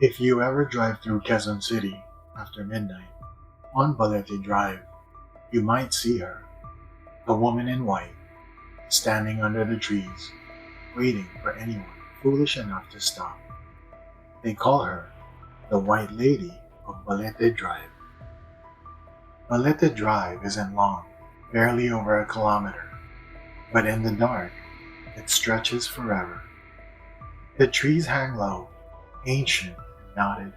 If you ever drive through Quezon City after midnight on Balete Drive, you might see her, a woman in white, standing under the trees, waiting for anyone foolish enough to stop. They call her the White Lady of Balete Drive. Balete Drive isn't long, barely over a kilometer, but in the dark, it stretches forever. The trees hang low, ancient and knotted,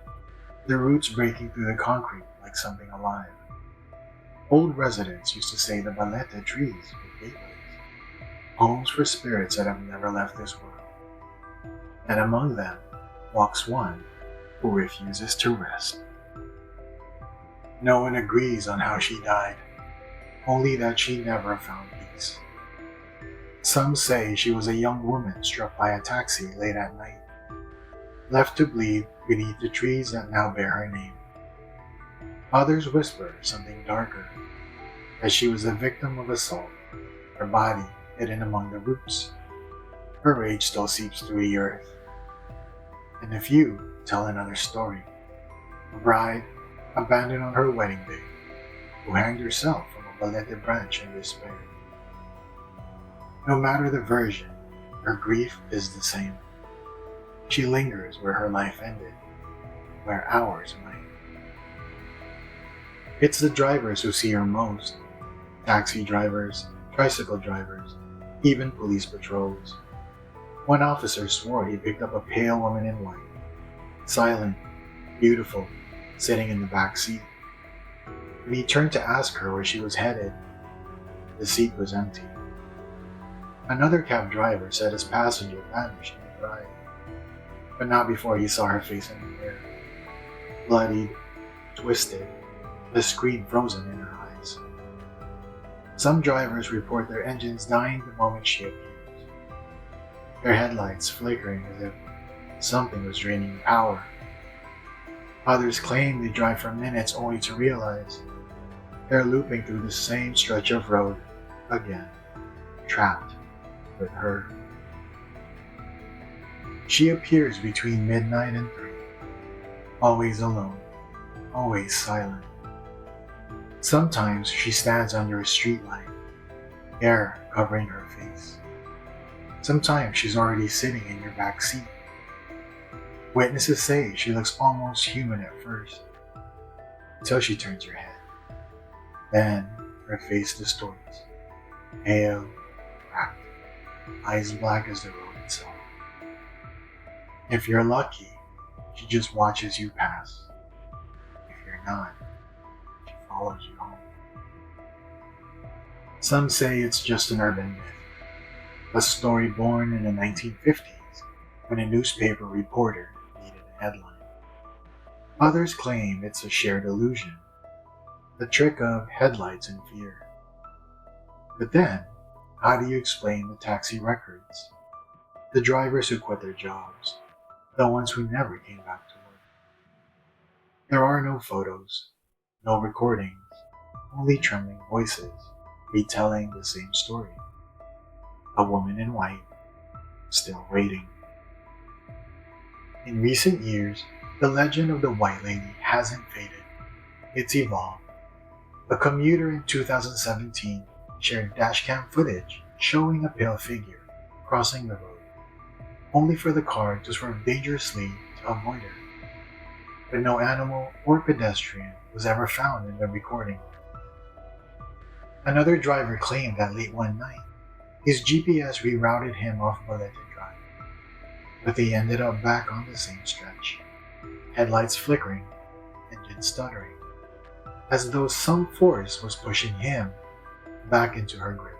their roots breaking through the concrete like something alive. Old residents used to say the Balete trees were gateways, homes for spirits that have never left this world. And among them walks one who refuses to rest. No one agrees on how she died, only that she never found peace. Some say she was a young woman struck by a taxi late at night, left to bleed beneath the trees that now bear her name. Others whisper something darker, that she was the victim of assault, her body hidden among the roots. Her rage still seeps through the earth. And a few tell another story, a bride abandoned on her wedding day, who hanged herself from a balete branch in despair. No matter the version, her grief is the same. She lingers where her life ended, where ours might. It's the drivers who see her most, taxi drivers, tricycle drivers, even police patrols. One officer swore he picked up a pale woman in white, silent, beautiful, sitting in the back seat. When he turned to ask her where she was headed, the seat was empty. Another cab driver said his passenger vanished mid-ride, but not before he saw her face in the mirror, bloodied, twisted, the screen frozen in her eyes. Some drivers report their engines dying the moment she appears, their headlights flickering as if something was draining power. Others claim they drive for minutes only to realize they're looping through the same stretch of road again, trapped with her. She appears between midnight and 3, always alone, always silent. Sometimes she stands under a streetlight, air covering her face. Sometimes she's already sitting in your back seat. Witnesses say she looks almost human at first, until she turns her head. Then her face distorts, pale, cracked, eyes black as the road itself. If you're lucky, she just watches you pass. If you're not, she follows you home. Some say it's just an urban myth, a story born in the 1950s when a newspaper reporter needed a headline. Others claim it's a shared illusion, the trick of headlights and fear. But then, how do you explain the taxi records? The drivers who quit their jobs, the ones who never came back to work. There are no photos, no recordings, only trembling voices retelling the same story. A woman in white, still waiting. In recent years, the legend of the White Lady hasn't faded. It's evolved. A commuter in 2017 shared dashcam footage showing a pale figure crossing the road, only for the car to swerve dangerously to avoid her. But no animal or pedestrian was ever found in the recording. Another driver claimed that late one night, his GPS rerouted him off Balete Drive, but they ended up back on the same stretch, headlights flickering, engine stuttering, as though some force was pushing him back into her grip.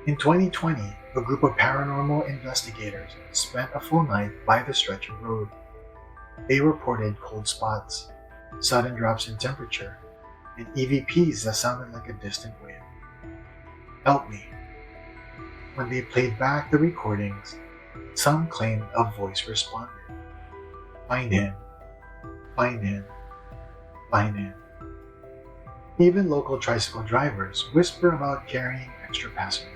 In 2020, a group of paranormal investigators spent a full night by the stretch of road. They reported cold spots, sudden drops in temperature, and EVPs that sounded like a distant wave. Help me. When they played back the recordings, some claimed a voice responded. Find him. Find him. Find him. Even local tricycle drivers whisper about carrying extra passengers.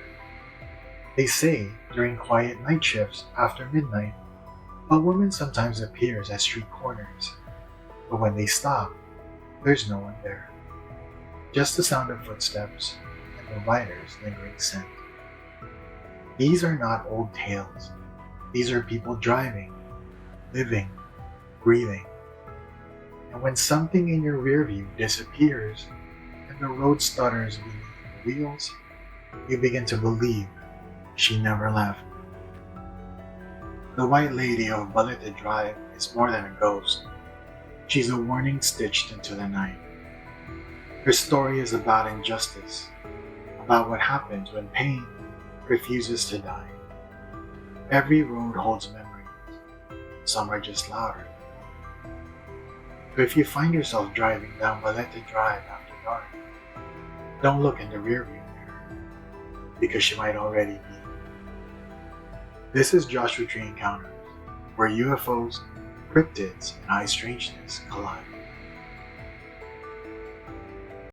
They say during quiet night shifts after midnight, A woman sometimes appears at street corners, but when they stop, there's no one there. Just the sound of footsteps and the rider's lingering scent. These are not old tales. These are people driving, living, breathing. And when something in your rear view disappears and the road stutters beneath your wheels, you begin to believe she never left. The White Lady of Balete Drive is more than a ghost. She's a warning stitched into the night. Her story is about injustice, about what happens when pain refuses to die. Every road holds memories. Some are just louder. So if you find yourself driving down Balete Drive after dark, don't look in the rearview mirror, because she might already be. This is Joshua Tree Encounters, where UFOs, cryptids, and high strangeness collide.